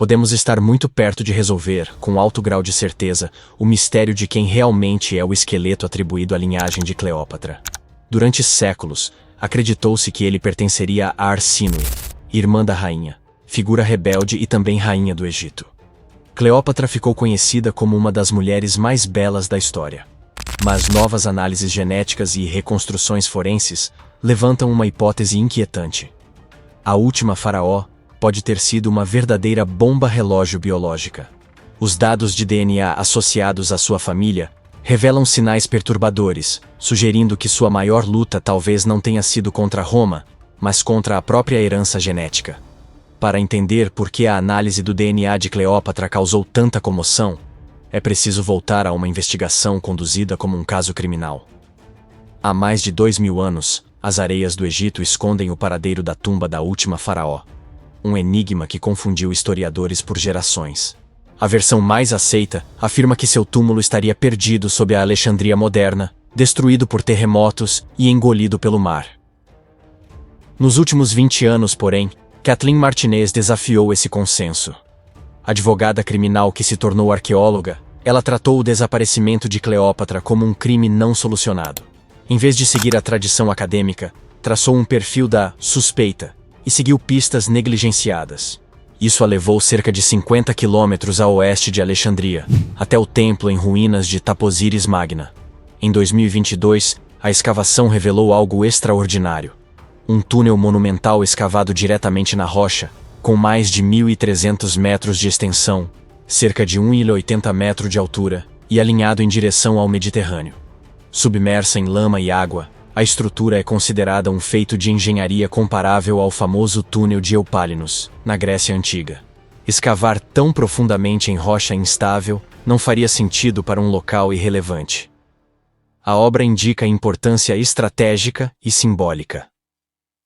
podemos estar muito perto de resolver, com alto grau de certeza, o mistério de quem realmente é o esqueleto atribuído à linhagem de Cleópatra. Durante séculos, acreditou-se que ele pertenceria a Arsínoe, irmã da rainha, figura rebelde e também rainha do Egito. Cleópatra ficou conhecida como uma das mulheres mais belas da história. Mas novas análises genéticas e reconstruções forenses levantam uma hipótese inquietante. A última faraó pode ter sido uma verdadeira bomba relógio biológica. Os dados de DNA associados à sua família revelam sinais perturbadores, sugerindo que sua maior luta talvez não tenha sido contra Roma, mas contra a própria herança genética. Para entender por que a análise do DNA de Cleópatra causou tanta comoção, é preciso voltar a uma investigação conduzida como um caso criminal. Há mais de 2000 anos, as areias do Egito escondem o paradeiro da tumba da última faraó. Um enigma que confundiu historiadores por gerações. A versão mais aceita afirma que seu túmulo estaria perdido sob a Alexandria moderna, destruído por terremotos e engolido pelo mar. Nos últimos 20 anos, porém, Kathleen Martinez desafiou esse consenso. Advogada criminal que se tornou arqueóloga, ela tratou o desaparecimento de Cleópatra como um crime não solucionado. Em vez de seguir a tradição acadêmica, traçou um perfil da suspeita e seguiu pistas negligenciadas. Isso a levou cerca de 50 quilômetros a oeste de Alexandria, até o templo em ruínas de Taposiris Magna. Em 2022, a escavação revelou algo extraordinário. Um túnel monumental escavado diretamente na rocha, com mais de 1.300 metros de extensão, cerca de 1,80 metros de altura, e alinhado em direção ao Mediterrâneo. Submersa em lama e água, a estrutura é considerada um feito de engenharia comparável ao famoso túnel de Eupalinos, na Grécia Antiga. Escavar tão profundamente em rocha instável não faria sentido para um local irrelevante. A obra indica importância estratégica e simbólica.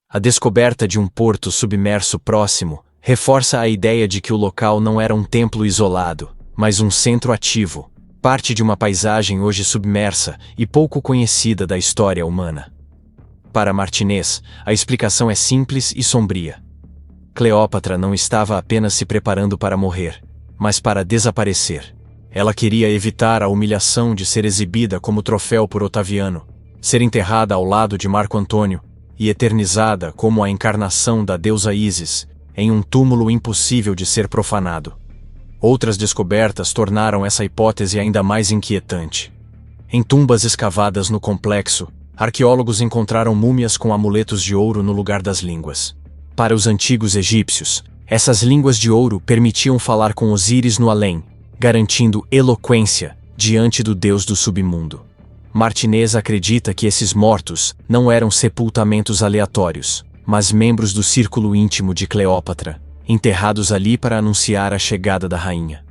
A descoberta de um porto submerso próximo reforça a ideia de que o local não era um templo isolado, mas um centro ativo, parte de uma paisagem hoje submersa e pouco conhecida da história humana. Para Martinez, a explicação é simples e sombria. Cleópatra não estava apenas se preparando para morrer, mas para desaparecer. Ela queria evitar a humilhação de ser exibida como troféu por Otaviano, ser enterrada ao lado de Marco Antônio e eternizada como a encarnação da deusa Ísis, em um túmulo impossível de ser profanado. Outras descobertas tornaram essa hipótese ainda mais inquietante. Em tumbas escavadas no complexo, arqueólogos encontraram múmias com amuletos de ouro no lugar das línguas. Para os antigos egípcios, essas línguas de ouro permitiam falar com Osíris no além, garantindo eloquência diante do deus do submundo. Martinez acredita que esses mortos não eram sepultamentos aleatórios, mas membros do círculo íntimo de Cleópatra, enterrados ali para anunciar a chegada da rainha.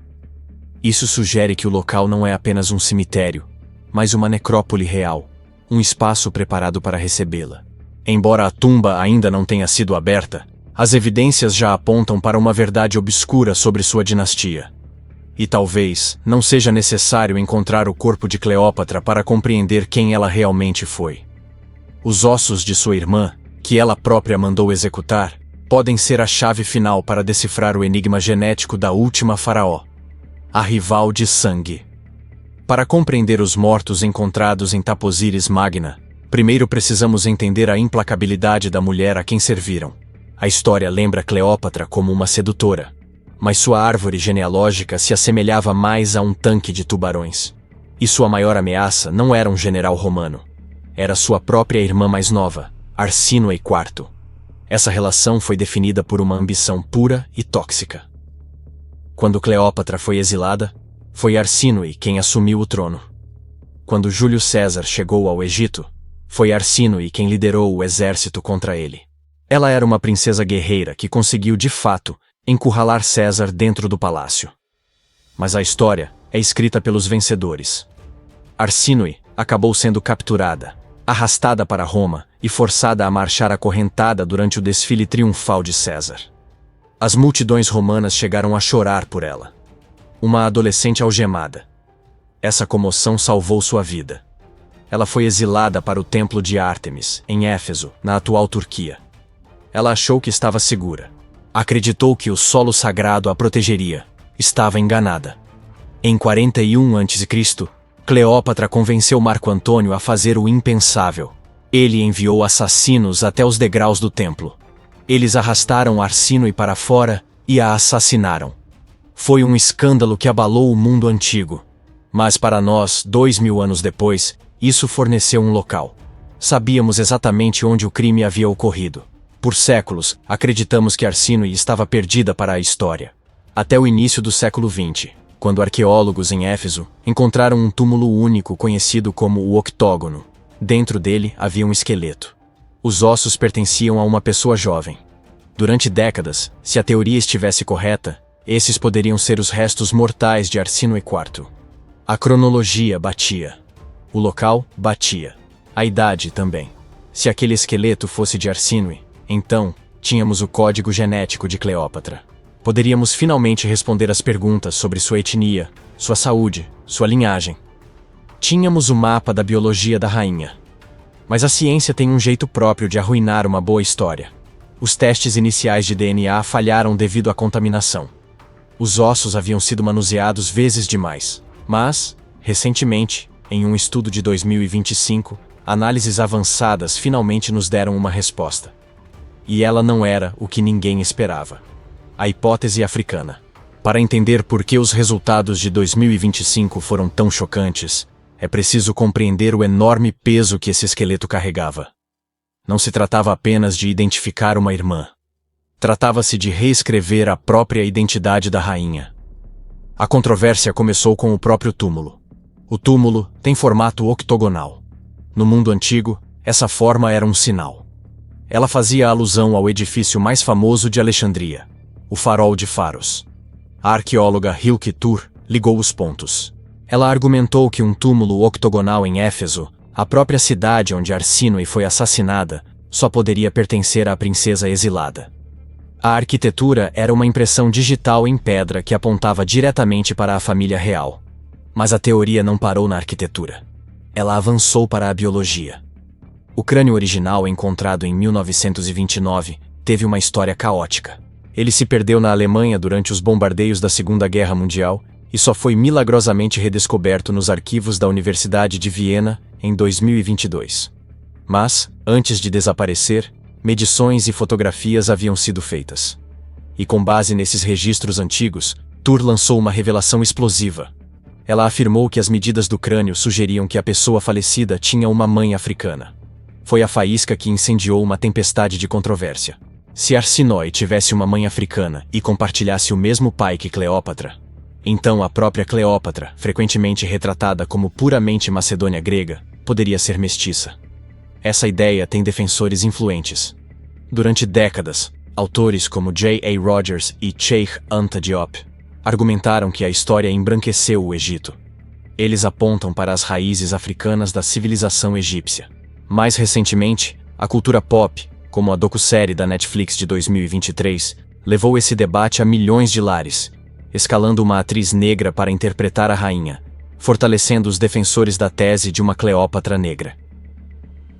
Isso sugere que o local não é apenas um cemitério, mas uma necrópole real, um espaço preparado para recebê-la. Embora a tumba ainda não tenha sido aberta, as evidências já apontam para uma verdade obscura sobre sua dinastia. E talvez não seja necessário encontrar o corpo de Cleópatra para compreender quem ela realmente foi. Os ossos de sua irmã, que ela própria mandou executar, podem ser a chave final para decifrar o enigma genético da última faraó, a rival de sangue. Para compreender os mortos encontrados em Taposiris Magna, primeiro precisamos entender a implacabilidade da mulher a quem serviram. A história lembra Cleópatra como uma sedutora, mas sua árvore genealógica se assemelhava mais a um tanque de tubarões. E sua maior ameaça não era um general romano. Era sua própria irmã mais nova, Arsínoe IV. Essa relação foi definida por uma ambição pura e tóxica. Quando Cleópatra foi exilada, foi Arsínoe quem assumiu o trono. Quando Júlio César chegou ao Egito, foi Arsínoe quem liderou o exército contra ele. Ela era uma princesa guerreira que conseguiu, de fato, encurralar César dentro do palácio. Mas a história é escrita pelos vencedores. Arsínoe acabou sendo capturada, arrastada para Roma e forçada a marchar acorrentada durante o desfile triunfal de César. As multidões romanas chegaram a chorar por ela. Uma adolescente algemada. Essa comoção salvou sua vida. Ela foi exilada para o templo de Ártemis, em Éfeso, na atual Turquia. Ela achou que estava segura. Acreditou que o solo sagrado a protegeria. Estava enganada. Em 41 a.C., Cleópatra convenceu Marco Antônio a fazer o impensável. Ele enviou assassinos até os degraus do templo. Eles arrastaram Arsínoe para fora e a assassinaram. Foi um escândalo que abalou o mundo antigo. Mas para nós, 2000 anos depois, isso forneceu um local. Sabíamos exatamente onde o crime havia ocorrido. Por séculos, acreditamos que Arsínoe estava perdida para a história. Até o início do século XX, quando arqueólogos em Éfeso encontraram um túmulo único conhecido como o Octógono. Dentro dele havia um esqueleto. Os ossos pertenciam a uma pessoa jovem. Durante décadas, se a teoria estivesse correta, esses poderiam ser os restos mortais de Arsínoe IV. A cronologia batia. O local batia. A idade também. Se aquele esqueleto fosse de Arsínoe, então, tínhamos o código genético de Cleópatra. Poderíamos finalmente responder às perguntas sobre sua etnia, sua saúde, sua linhagem. Tínhamos o mapa da biologia da rainha. Mas a ciência tem um jeito próprio de arruinar uma boa história. Os testes iniciais de DNA falharam devido à contaminação. Os ossos haviam sido manuseados vezes demais. Mas, recentemente, em um estudo de 2025, análises avançadas finalmente nos deram uma resposta. E ela não era o que ninguém esperava. A hipótese africana. Para entender por que os resultados de 2025 foram tão chocantes, é preciso compreender o enorme peso que esse esqueleto carregava. Não se tratava apenas de identificar uma irmã. Tratava-se de reescrever a própria identidade da rainha. A controvérsia começou com o próprio túmulo. O túmulo tem formato octogonal. No mundo antigo, essa forma era um sinal. Ela fazia alusão ao edifício mais famoso de Alexandria, o Farol de Faros. A arqueóloga Hilke Tur ligou os pontos. Ela argumentou que um túmulo octogonal em Éfeso, a própria cidade onde Arsínoe foi assassinada, só poderia pertencer à princesa exilada. A arquitetura era uma impressão digital em pedra que apontava diretamente para a família real. Mas a teoria não parou na arquitetura. Ela avançou para a biologia. O crânio original, encontrado em 1929, teve uma história caótica. Ele se perdeu na Alemanha durante os bombardeios da Segunda Guerra Mundial e só foi milagrosamente redescoberto nos arquivos da Universidade de Viena em 2022. Mas, antes de desaparecer, medições e fotografias haviam sido feitas. E com base nesses registros antigos, Tur lançou uma revelação explosiva. Ela afirmou que as medidas do crânio sugeriam que a pessoa falecida tinha uma mãe africana. Foi a faísca que incendiou uma tempestade de controvérsia. Se Arsínoe tivesse uma mãe africana e compartilhasse o mesmo pai que Cleópatra, então a própria Cleópatra, frequentemente retratada como puramente macedônia grega, poderia ser mestiça. Essa ideia tem defensores influentes. Durante décadas, autores como J.A. Rogers e Cheikh Anta Diop argumentaram que a história embranqueceu o Egito. Eles apontam para as raízes africanas da civilização egípcia. Mais recentemente, a cultura pop, como a docu-série da Netflix de 2023, levou esse debate a milhões de lares, escalando uma atriz negra para interpretar a rainha, fortalecendo os defensores da tese de uma Cleópatra negra.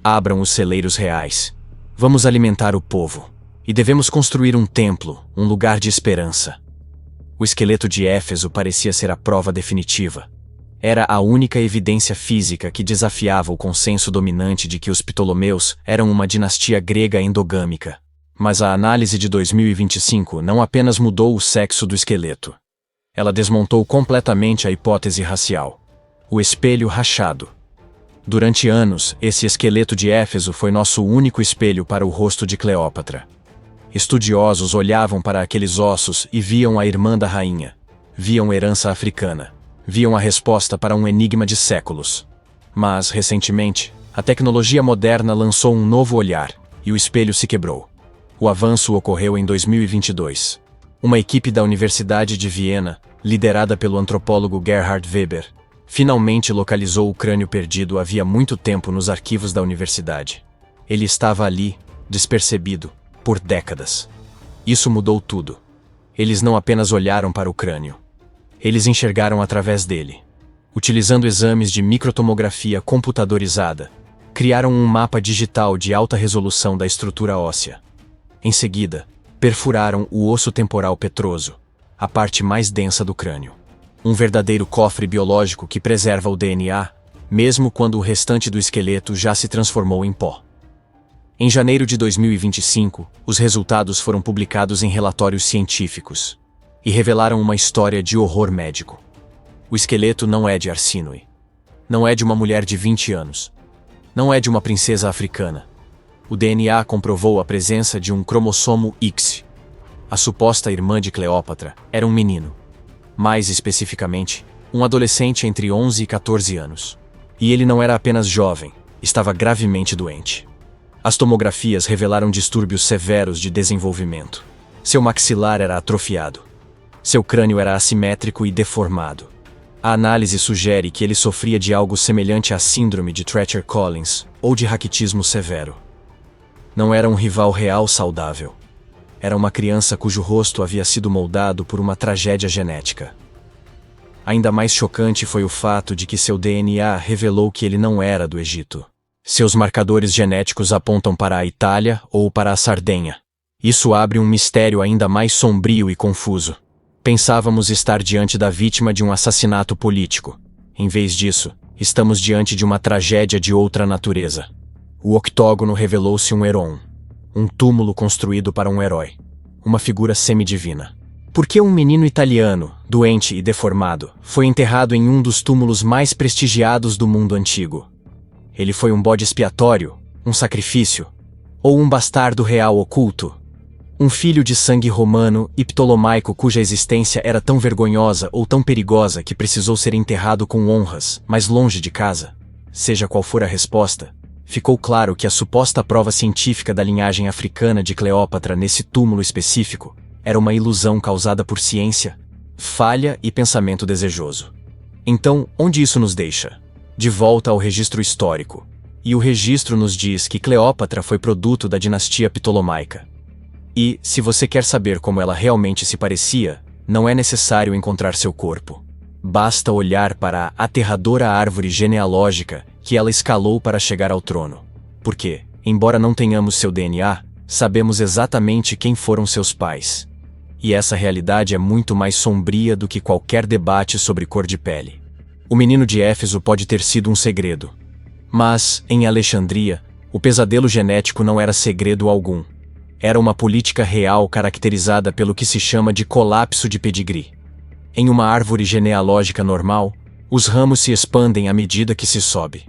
Abram os celeiros reais. Vamos alimentar o povo. E devemos construir um templo, um lugar de esperança. O esqueleto de Éfeso parecia ser a prova definitiva. Era a única evidência física que desafiava o consenso dominante de que os Ptolomeus eram uma dinastia grega endogâmica. Mas a análise de 2025 não apenas mudou o sexo do esqueleto. Ela desmontou completamente a hipótese racial. O espelho rachado. Durante anos, esse esqueleto de Éfeso foi nosso único espelho para o rosto de Cleópatra. Estudiosos olhavam para aqueles ossos e viam a irmã da rainha. Viam herança africana. Viam a resposta para um enigma de séculos. Mas, recentemente, a tecnologia moderna lançou um novo olhar, e o espelho se quebrou. O avanço ocorreu em 2022. Uma equipe da Universidade de Viena, liderada pelo antropólogo Gerhard Weber, finalmente localizou o crânio perdido havia muito tempo nos arquivos da universidade. Ele estava ali, despercebido, por décadas. Isso mudou tudo. Eles não apenas olharam para o crânio. Eles enxergaram através dele. Utilizando exames de microtomografia computadorizada, criaram um mapa digital de alta resolução da estrutura óssea. Em seguida, perfuraram o osso temporal petroso, a parte mais densa do crânio. Um verdadeiro cofre biológico que preserva o DNA, mesmo quando o restante do esqueleto já se transformou em pó. Em janeiro de 2025, os resultados foram publicados em relatórios científicos e revelaram uma história de horror médico. O esqueleto não é de Arsinoe. Não é de uma mulher de 20 anos. Não é de uma princesa africana. O DNA comprovou a presença de um cromossomo X. A suposta irmã de Cleópatra era um menino. Mais especificamente, um adolescente entre 11 e 14 anos. E ele não era apenas jovem, estava gravemente doente. As tomografias revelaram distúrbios severos de desenvolvimento. Seu maxilar era atrofiado. Seu crânio era assimétrico e deformado. A análise sugere que ele sofria de algo semelhante à síndrome de Treacher-Collins ou de raquitismo severo. Não era um rival real saudável. Era uma criança cujo rosto havia sido moldado por uma tragédia genética. Ainda mais chocante foi o fato de que seu DNA revelou que ele não era do Egito. Seus marcadores genéticos apontam para a Itália ou para a Sardenha. Isso abre um mistério ainda mais sombrio e confuso. Pensávamos estar diante da vítima de um assassinato político. Em vez disso, estamos diante de uma tragédia de outra natureza. O octógono revelou-se um heron. Um túmulo construído para um herói. Uma figura semidivina. Por que um menino italiano, doente e deformado, foi enterrado em um dos túmulos mais prestigiados do mundo antigo? Ele foi um bode expiatório, um sacrifício, ou um bastardo real oculto? Um filho de sangue romano e ptolomaico cuja existência era tão vergonhosa ou tão perigosa que precisou ser enterrado com honras, mas longe de casa? Seja qual for a resposta, ficou claro que a suposta prova científica da linhagem africana de Cleópatra nesse túmulo específico era uma ilusão causada por ciência, falha e pensamento desejoso. Então, onde isso nos deixa? De volta ao registro histórico. E o registro nos diz que Cleópatra foi produto da dinastia ptolomaica. E, se você quer saber como ela realmente se parecia, não é necessário encontrar seu corpo. Basta olhar para a aterradora árvore genealógica que ela escalou para chegar ao trono. Porque, embora não tenhamos seu DNA, sabemos exatamente quem foram seus pais. E essa realidade é muito mais sombria do que qualquer debate sobre cor de pele. O menino de Éfeso pode ter sido um segredo. Mas, em Alexandria, o pesadelo genético não era segredo algum. Era uma política real caracterizada pelo que se chama de colapso de pedigree. Em uma árvore genealógica normal, os ramos se expandem à medida que se sobe.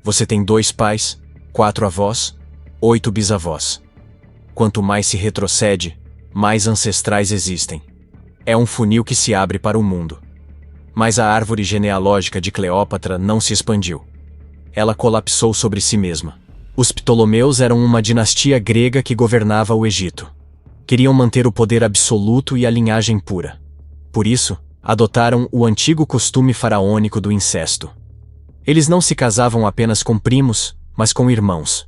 Você tem 2 pais, 4 avós, 8 bisavós. Quanto mais se retrocede, mais ancestrais existem. É um funil que se abre para o mundo. Mas a árvore genealógica de Cleópatra não se expandiu. Ela colapsou sobre si mesma. Os Ptolomeus eram uma dinastia grega que governava o Egito. Queriam manter o poder absoluto e a linhagem pura. Por isso, adotaram o antigo costume faraônico do incesto. Eles não se casavam apenas com primos, mas com irmãos.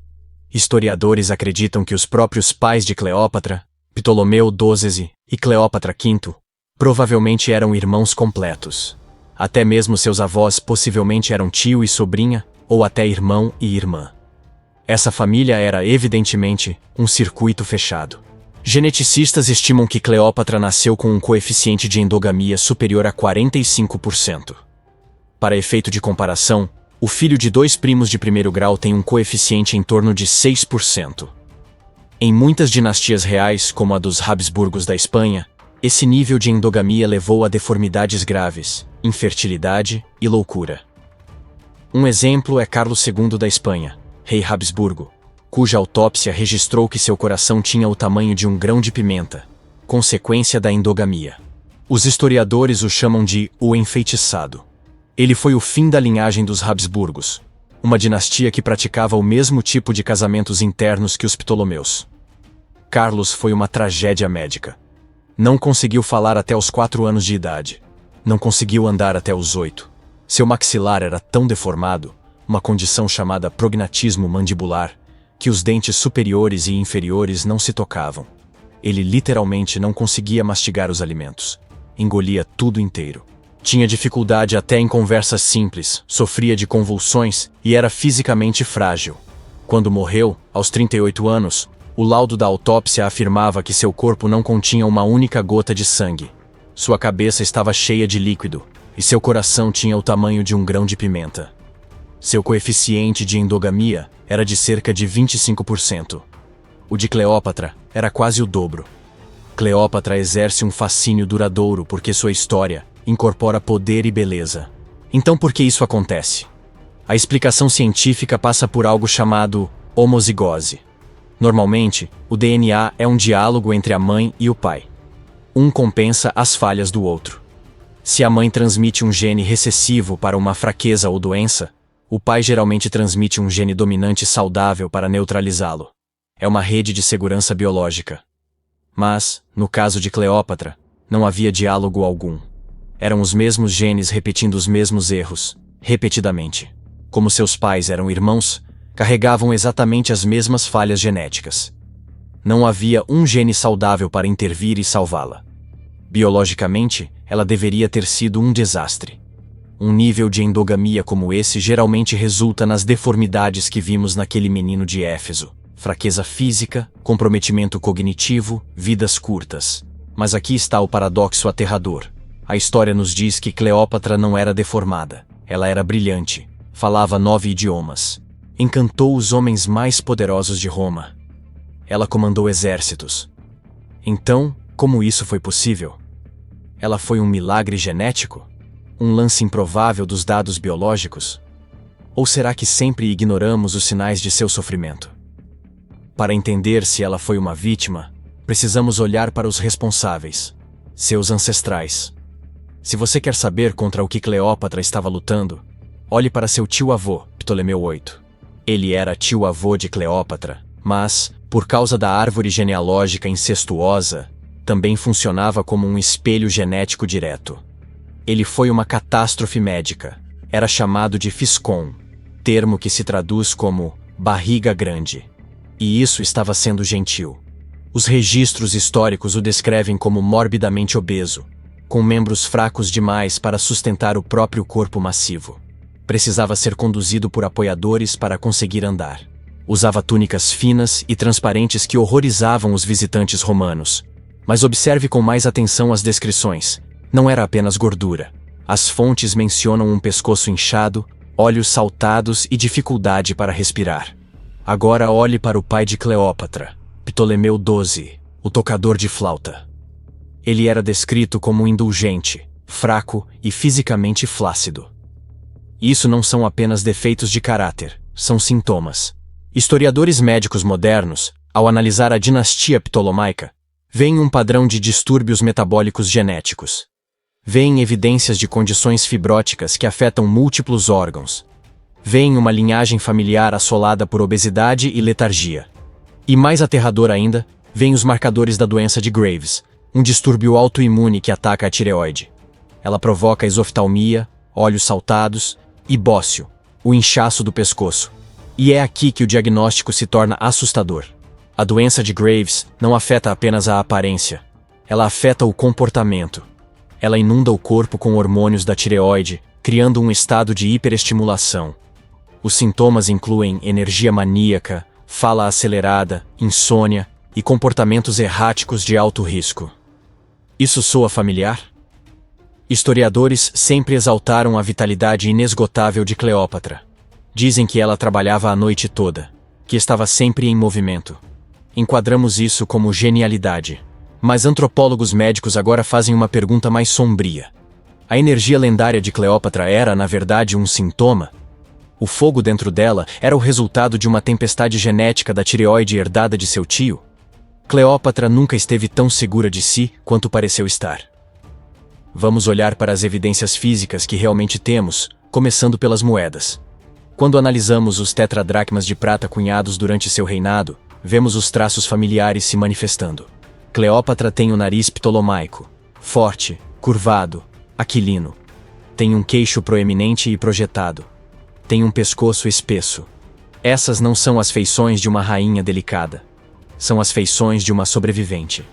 Historiadores acreditam que os próprios pais de Cleópatra, Ptolomeu Dócese e Cleópatra V, provavelmente eram irmãos completos. Até mesmo seus avós possivelmente eram tio e sobrinha, ou até irmão e irmã. Essa família era, evidentemente, um circuito fechado. Geneticistas estimam que Cleópatra nasceu com um coeficiente de endogamia superior a 45%. Para efeito de comparação, o filho de 2 primos de primeiro grau tem um coeficiente em torno de 6%. Em muitas dinastias reais, como a dos Habsburgos da Espanha, esse nível de endogamia levou a deformidades graves, infertilidade e loucura. Um exemplo é Carlos II da Espanha, rei Habsburgo, cuja autópsia registrou que seu coração tinha o tamanho de um grão de pimenta, consequência da endogamia. Os historiadores o chamam de o enfeitiçado. Ele foi o fim da linhagem dos Habsburgos, uma dinastia que praticava o mesmo tipo de casamentos internos que os Ptolomeus. Carlos foi uma tragédia médica. Não conseguiu falar até os 4 anos de idade. Não conseguiu andar até os 8. Seu maxilar era tão deformado, uma condição chamada prognatismo mandibular, que os dentes superiores e inferiores não se tocavam. Ele literalmente não conseguia mastigar os alimentos. Engolia tudo inteiro. Tinha dificuldade até em conversas simples, sofria de convulsões e era fisicamente frágil. Quando morreu, aos 38 anos, O laudo da autópsia afirmava que seu corpo não continha uma única gota de sangue. Sua cabeça estava cheia de líquido, e seu coração tinha o tamanho de um grão de pimenta. Seu coeficiente de endogamia era de cerca de 25%. O de Cleópatra era quase o dobro. Cleópatra exerce um fascínio duradouro porque sua história incorpora poder e beleza. Então por que isso acontece? A explicação científica passa por algo chamado homozigose. Normalmente, o DNA é um diálogo entre a mãe e o pai. Um compensa as falhas do outro. Se a mãe transmite um gene recessivo para uma fraqueza ou doença, o pai geralmente transmite um gene dominante saudável para neutralizá-lo. É uma rede de segurança biológica. Mas, no caso de Cleópatra, não havia diálogo algum. Eram os mesmos genes repetindo os mesmos erros, repetidamente. Como seus pais eram irmãos, carregavam exatamente as mesmas falhas genéticas. Não havia um gene saudável para intervir e salvá-la. Biologicamente, ela deveria ter sido um desastre. Um nível de endogamia como esse geralmente resulta nas deformidades que vimos naquele menino de Éfeso. Fraqueza física, comprometimento cognitivo, vidas curtas. Mas aqui está o paradoxo aterrador. A história nos diz que Cleópatra não era deformada. Ela era brilhante. Falava 9 idiomas. Encantou os homens mais poderosos de Roma. Ela comandou exércitos. Então, como isso foi possível? Ela foi um milagre genético? Um lance improvável dos dados biológicos? Ou será que sempre ignoramos os sinais de seu sofrimento? Para entender se ela foi uma vítima, precisamos olhar para os responsáveis, seus ancestrais. Se você quer saber contra o que Cleópatra estava lutando, olhe para seu tio-avô, Ptolomeu VIII. Ele era tio-avô de Cleópatra, mas, por causa da árvore genealógica incestuosa, também funcionava como um espelho genético direto. Ele foi uma catástrofe médica. Era chamado de fiscon, termo que se traduz como barriga grande. E isso estava sendo gentil. Os registros históricos o descrevem como morbidamente obeso, com membros fracos demais para sustentar o próprio corpo massivo. Precisava ser conduzido por apoiadores para conseguir andar. Usava túnicas finas e transparentes que horrorizavam os visitantes romanos. Mas observe com mais atenção as descrições. Não era apenas gordura. As fontes mencionam um pescoço inchado, olhos saltados e dificuldade para respirar. Agora olhe para o pai de Cleópatra, Ptolomeu XII, o tocador de flauta. Ele era descrito como indulgente, fraco e fisicamente flácido. Isso não são apenas defeitos de caráter, são sintomas. Historiadores médicos modernos, ao analisar a dinastia ptolomaica, veem um padrão de distúrbios metabólicos genéticos. Veem evidências de condições fibróticas que afetam múltiplos órgãos. Veem uma linhagem familiar assolada por obesidade e letargia. E mais aterrador ainda, veem os marcadores da doença de Graves, um distúrbio autoimune que ataca a tireoide. Ela provoca esoftalmia, olhos saltados e bócio, o inchaço do pescoço. E é aqui que o diagnóstico se torna assustador. A doença de Graves não afeta apenas a aparência, ela afeta o comportamento. Ela inunda o corpo com hormônios da tireoide, criando um estado de hiperestimulação. Os sintomas incluem energia maníaca, fala acelerada, insônia e comportamentos erráticos de alto risco. Isso soa familiar? Historiadores sempre exaltaram a vitalidade inesgotável de Cleópatra. Dizem que ela trabalhava a noite toda, que estava sempre em movimento. Enquadramos isso como genialidade. Mas antropólogos médicos agora fazem uma pergunta mais sombria. A energia lendária de Cleópatra era, na verdade, um sintoma? O fogo dentro dela era o resultado de uma tempestade genética da tireoide herdada de seu tio? Cleópatra nunca esteve tão segura de si quanto pareceu estar. Vamos olhar para as evidências físicas que realmente temos, começando pelas moedas. Quando analisamos os tetradracmas de prata cunhados durante seu reinado, vemos os traços familiares se manifestando. Cleópatra tem o nariz ptolomaico, forte, curvado, aquilino. Tem um queixo proeminente e projetado. Tem um pescoço espesso. Essas não são as feições de uma rainha delicada. São as feições de uma sobrevivente.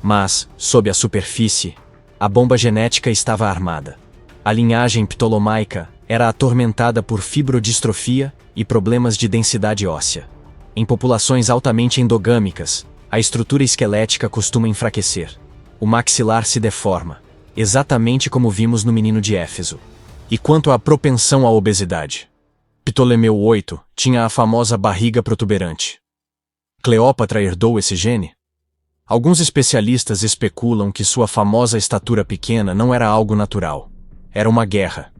Mas, sob a superfície, a bomba genética estava armada. A linhagem ptolomaica era atormentada por fibrodistrofia e problemas de densidade óssea. Em populações altamente endogâmicas, a estrutura esquelética costuma enfraquecer. O maxilar se deforma, exatamente como vimos no menino de Éfeso. E quanto à propensão à obesidade? Ptolomeu VIII tinha a famosa barriga protuberante. Cleópatra herdou esse gene? Alguns especialistas especulam que sua famosa estatura pequena não era algo natural. Era uma guerra.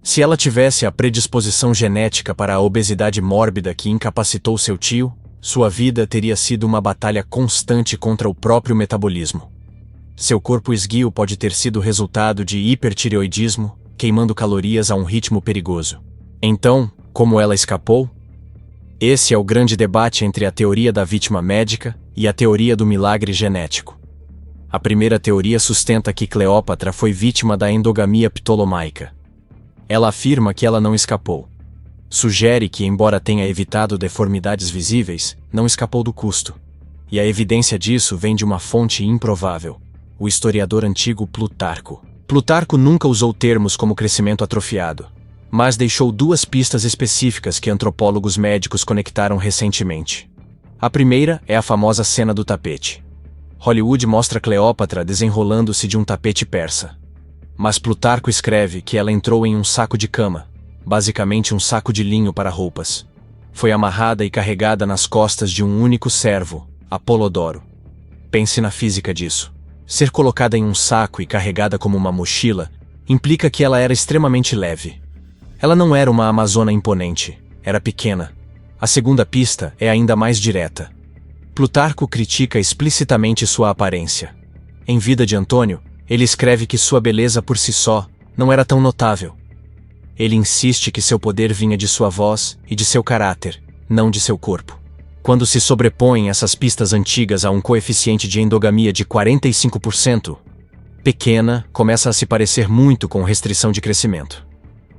Se ela tivesse a predisposição genética para a obesidade mórbida que incapacitou seu tio, sua vida teria sido uma batalha constante contra o próprio metabolismo. Seu corpo esguio pode ter sido resultado de hipertireoidismo, queimando calorias a um ritmo perigoso. Então, como ela escapou? Esse é o grande debate entre a teoria da vítima médica e a teoria do milagre genético. A primeira teoria sustenta que Cleópatra foi vítima da endogamia ptolomaica. Ela afirma que ela não escapou. Sugere que, embora tenha evitado deformidades visíveis, não escapou do custo. E a evidência disso vem de uma fonte improvável: o historiador antigo Plutarco. Plutarco nunca usou termos como crescimento atrofiado, mas deixou duas pistas específicas que antropólogos médicos conectaram recentemente. A primeira é a famosa cena do tapete. Hollywood mostra Cleópatra desenrolando-se de um tapete persa. Mas Plutarco escreve que ela entrou em um saco de cama, basicamente um saco de linho para roupas. Foi amarrada e carregada nas costas de um único servo, Apolodoro. Pense na física disso. Ser colocada em um saco e carregada como uma mochila implica que ela era extremamente leve. Ela não era uma amazona imponente, era pequena. A segunda pista é ainda mais direta. Plutarco critica explicitamente sua aparência. Em Vida de Antônio, ele escreve que sua beleza por si só não era tão notável. Ele insiste que seu poder vinha de sua voz e de seu caráter, não de seu corpo. Quando se sobrepõem essas pistas antigas a um coeficiente de endogamia de 45%, pequena começa a se parecer muito com restrição de crescimento.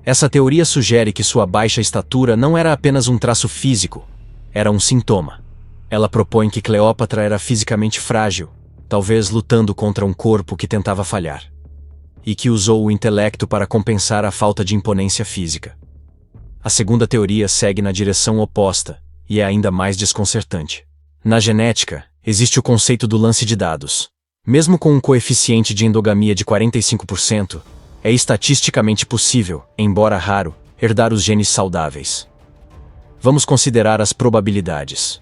Essa teoria sugere que sua baixa estatura não era apenas um traço físico, era um sintoma. Ela propõe que Cleópatra era fisicamente frágil, talvez lutando contra um corpo que tentava falhar, e que usou o intelecto para compensar a falta de imponência física. A segunda teoria segue na direção oposta, e é ainda mais desconcertante. Na genética, existe o conceito do lance de dados. Mesmo com um coeficiente de endogamia de 45%, é estatisticamente possível, embora raro, herdar os genes saudáveis. Vamos considerar as probabilidades.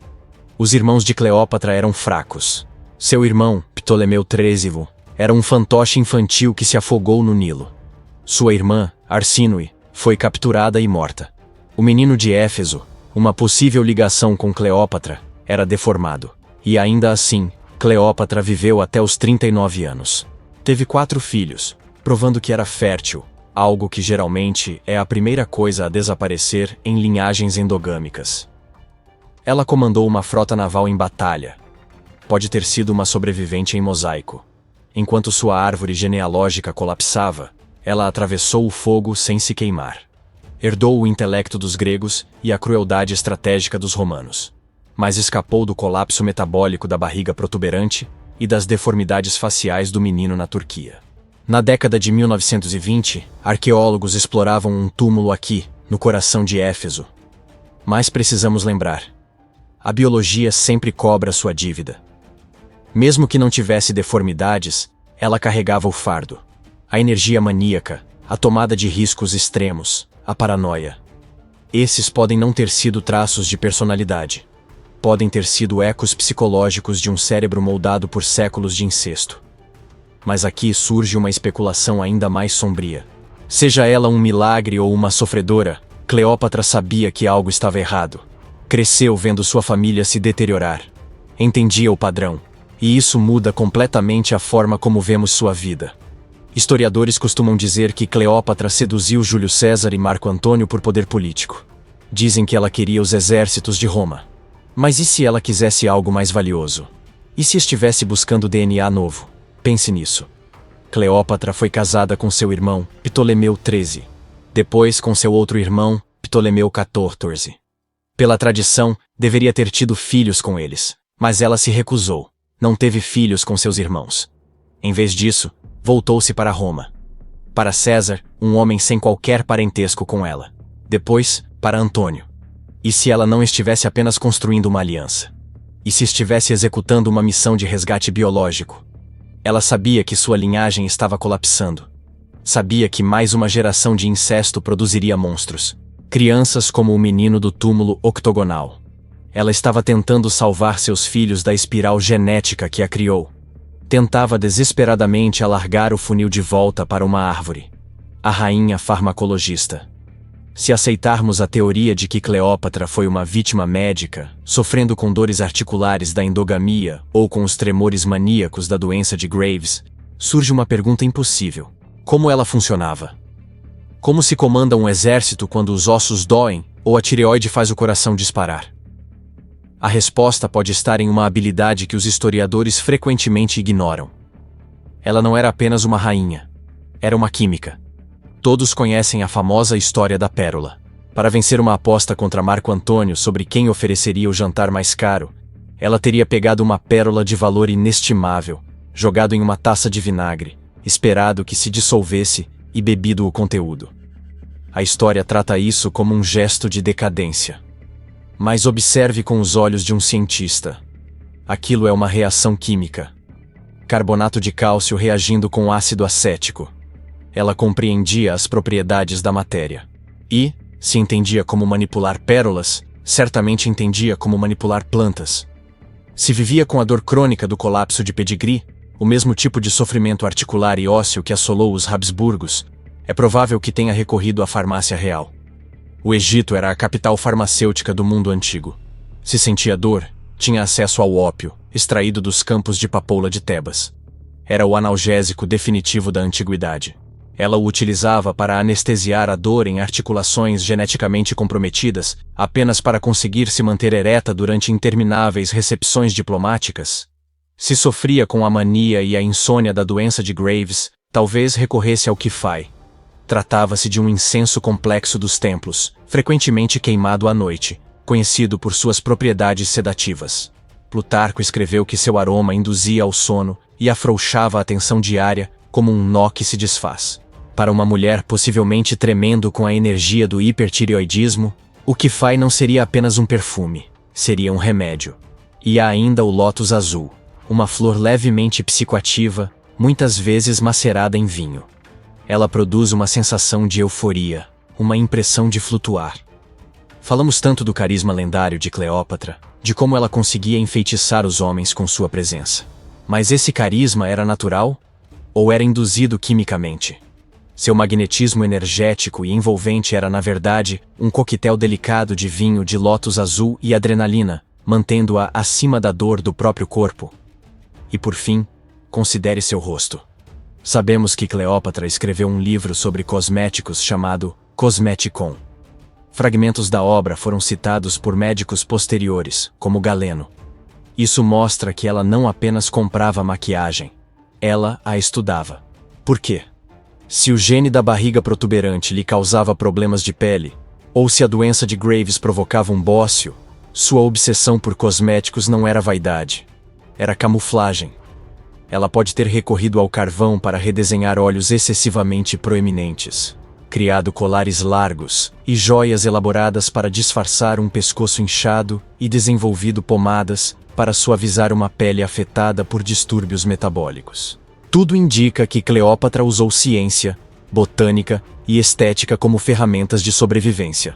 Os irmãos de Cleópatra eram fracos. Seu irmão, Ptolomeu XIII, era um fantoche infantil que se afogou no Nilo. Sua irmã, Arsínoe, foi capturada e morta. O menino de Éfeso, uma possível ligação com Cleópatra, era deformado. E ainda assim, Cleópatra viveu até os 39 anos. Teve 4 filhos, provando que era fértil, algo que geralmente é a primeira coisa a desaparecer em linhagens endogâmicas. Ela comandou uma frota naval em batalha. Pode ter sido uma sobrevivente em mosaico. Enquanto sua árvore genealógica colapsava, ela atravessou o fogo sem se queimar. Herdou o intelecto dos gregos e a crueldade estratégica dos romanos, mas escapou do colapso metabólico da barriga protuberante e das deformidades faciais do menino na Turquia. Na década de 1920, arqueólogos exploravam um túmulo aqui, no coração de Éfeso. Mas precisamos lembrar: a biologia sempre cobra sua dívida. Mesmo que não tivesse deformidades, ela carregava o fardo. A energia maníaca, a tomada de riscos extremos, a paranoia. Esses podem não ter sido traços de personalidade. Podem ter sido ecos psicológicos de um cérebro moldado por séculos de incesto. Mas aqui surge uma especulação ainda mais sombria. Seja ela um milagre ou uma sofredora, Cleópatra sabia que algo estava errado. Cresceu vendo sua família se deteriorar. Entendia o padrão. E isso muda completamente a forma como vemos sua vida. Historiadores costumam dizer que Cleópatra seduziu Júlio César e Marco Antônio por poder político. Dizem que ela queria os exércitos de Roma. Mas e se ela quisesse algo mais valioso? E se estivesse buscando DNA novo? Pense nisso. Cleópatra foi casada com seu irmão, Ptolomeu XIII. Depois com seu outro irmão, Ptolomeu XIV. Pela tradição, deveria ter tido filhos com eles, mas ela se recusou. Não teve filhos com seus irmãos. Em vez disso, voltou-se para Roma. Para César, um homem sem qualquer parentesco com ela. Depois, para Antônio. E se ela não estivesse apenas construindo uma aliança? E se estivesse executando uma missão de resgate biológico? Ela sabia que sua linhagem estava colapsando. Sabia que mais uma geração de incesto produziria monstros. Crianças como o menino do túmulo octogonal. Ela estava tentando salvar seus filhos da espiral genética que a criou. Tentava desesperadamente alargar o funil de volta para uma árvore. A rainha farmacologista. Se aceitarmos a teoria de que Cleópatra foi uma vítima médica, sofrendo com dores articulares da endogamia ou com os tremores maníacos da doença de Graves, surge uma pergunta impossível. Como ela funcionava? Como se comanda um exército quando os ossos doem ou a tireoide faz o coração disparar? A resposta pode estar em uma habilidade que os historiadores frequentemente ignoram. Ela não era apenas uma rainha. Era uma química. Todos conhecem a famosa história da pérola. Para vencer uma aposta contra Marco Antônio sobre quem ofereceria o jantar mais caro, ela teria pegado uma pérola de valor inestimável, jogado em uma taça de vinagre, esperado que se dissolvesse e bebido o conteúdo. A história trata isso como um gesto de decadência. Mas observe com os olhos de um cientista. Aquilo é uma reação química. Carbonato de cálcio reagindo com ácido acético. Ela compreendia as propriedades da matéria. E, se entendia como manipular pérolas, certamente entendia como manipular plantas. Se vivia com a dor crônica do colapso de Pedigree, o mesmo tipo de sofrimento articular e ósseo que assolou os Habsburgos, é provável que tenha recorrido à farmácia real. O Egito era a capital farmacêutica do mundo antigo. Se sentia dor, tinha acesso ao ópio, extraído dos campos de papoula de Tebas. Era o analgésico definitivo da antiguidade. Ela o utilizava para anestesiar a dor em articulações geneticamente comprometidas, apenas para conseguir se manter ereta durante intermináveis recepções diplomáticas. Se sofria com a mania e a insônia da doença de Graves, talvez recorresse ao Kifai. Tratava-se de um incenso complexo dos templos, frequentemente queimado à noite, conhecido por suas propriedades sedativas. Plutarco escreveu que seu aroma induzia ao sono e afrouxava a tensão diária, como um nó que se desfaz. Para uma mulher possivelmente tremendo com a energia do hipertireoidismo, o Kifai não seria apenas um perfume, seria um remédio. E há ainda o lótus azul, uma flor levemente psicoativa, muitas vezes macerada em vinho. Ela produz uma sensação de euforia, uma impressão de flutuar. Falamos tanto do carisma lendário de Cleópatra, de como ela conseguia enfeitiçar os homens com sua presença. Mas esse carisma era natural? Ou era induzido quimicamente? Seu magnetismo energético e envolvente era, na verdade, um coquetel delicado de vinho de lótus azul e adrenalina, mantendo-a acima da dor do próprio corpo. E por fim, considere seu rosto. Sabemos que Cleópatra escreveu um livro sobre cosméticos chamado Cosmeticon. Fragmentos da obra foram citados por médicos posteriores, como Galeno. Isso mostra que ela não apenas comprava maquiagem, ela a estudava. Por quê? Se o gene da barriga protuberante lhe causava problemas de pele, ou se a doença de Graves provocava um bócio, sua obsessão por cosméticos não era vaidade. Era camuflagem. Ela pode ter recorrido ao carvão para redesenhar olhos excessivamente proeminentes, criado colares largos e joias elaboradas para disfarçar um pescoço inchado e desenvolvido pomadas para suavizar uma pele afetada por distúrbios metabólicos. Tudo indica que Cleópatra usou ciência, botânica e estética como ferramentas de sobrevivência.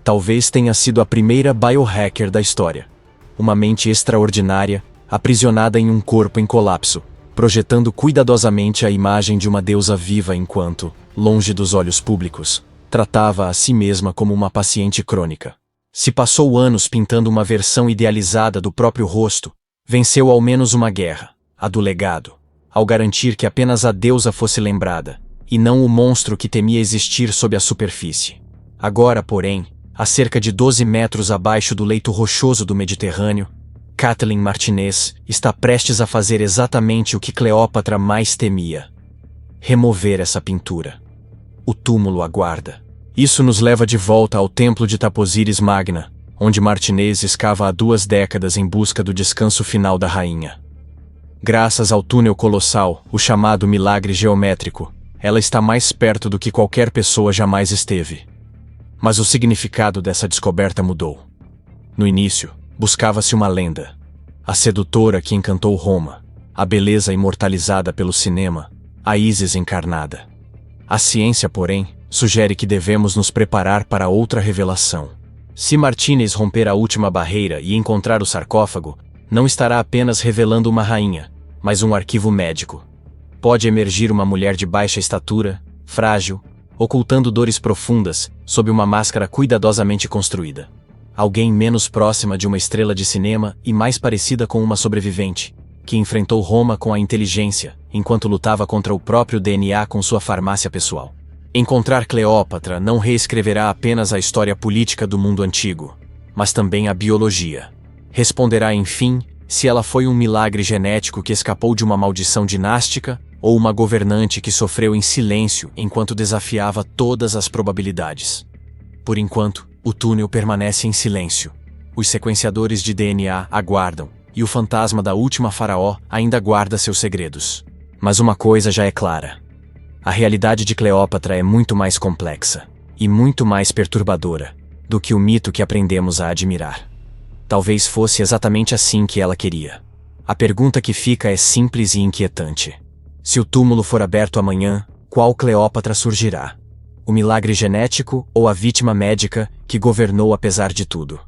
Talvez tenha sido a primeira biohacker da história. Uma mente extraordinária, aprisionada em um corpo em colapso, projetando cuidadosamente a imagem de uma deusa viva enquanto, longe dos olhos públicos, tratava a si mesma como uma paciente crônica. Se passou anos pintando uma versão idealizada do próprio rosto, venceu ao menos uma guerra, a do legado, ao garantir que apenas a deusa fosse lembrada, e não o monstro que temia existir sob a superfície. Agora, porém, a cerca de 12 metros abaixo do leito rochoso do Mediterrâneo, Kathleen Martinez está prestes a fazer exatamente o que Cleópatra mais temia: remover essa pintura. O túmulo aguarda. Isso nos leva de volta ao templo de Taposiris Magna, onde Martinez escava há 2 décadas em busca do descanso final da rainha. Graças ao túnel colossal, o chamado milagre geométrico, ela está mais perto do que qualquer pessoa jamais esteve. Mas o significado dessa descoberta mudou. No início, buscava-se uma lenda. A sedutora que encantou Roma, a beleza imortalizada pelo cinema, a Ísis encarnada. A ciência, porém, sugere que devemos nos preparar para outra revelação. Se Martínez romper a última barreira e encontrar o sarcófago, não estará apenas revelando uma rainha, mas um arquivo médico. Pode emergir uma mulher de baixa estatura, frágil, ocultando dores profundas sob uma máscara cuidadosamente construída. Alguém menos próxima de uma estrela de cinema e mais parecida com uma sobrevivente, que enfrentou Roma com a inteligência, enquanto lutava contra o próprio DNA com sua farmácia pessoal. Encontrar Cleópatra não reescreverá apenas a história política do mundo antigo, mas também a biologia. Responderá, enfim, se ela foi um milagre genético que escapou de uma maldição dinástica ou uma governante que sofreu em silêncio enquanto desafiava todas as probabilidades. Por enquanto, o túnel permanece em silêncio. Os sequenciadores de DNA aguardam, e o fantasma da última faraó ainda guarda seus segredos. Mas uma coisa já é clara. A realidade de Cleópatra é muito mais complexa e muito mais perturbadora do que o mito que aprendemos a admirar. Talvez fosse exatamente assim que ela queria. A pergunta que fica é simples e inquietante. Se o túmulo for aberto amanhã, qual Cleópatra surgirá? O milagre genético ou a vítima médica que governou apesar de tudo?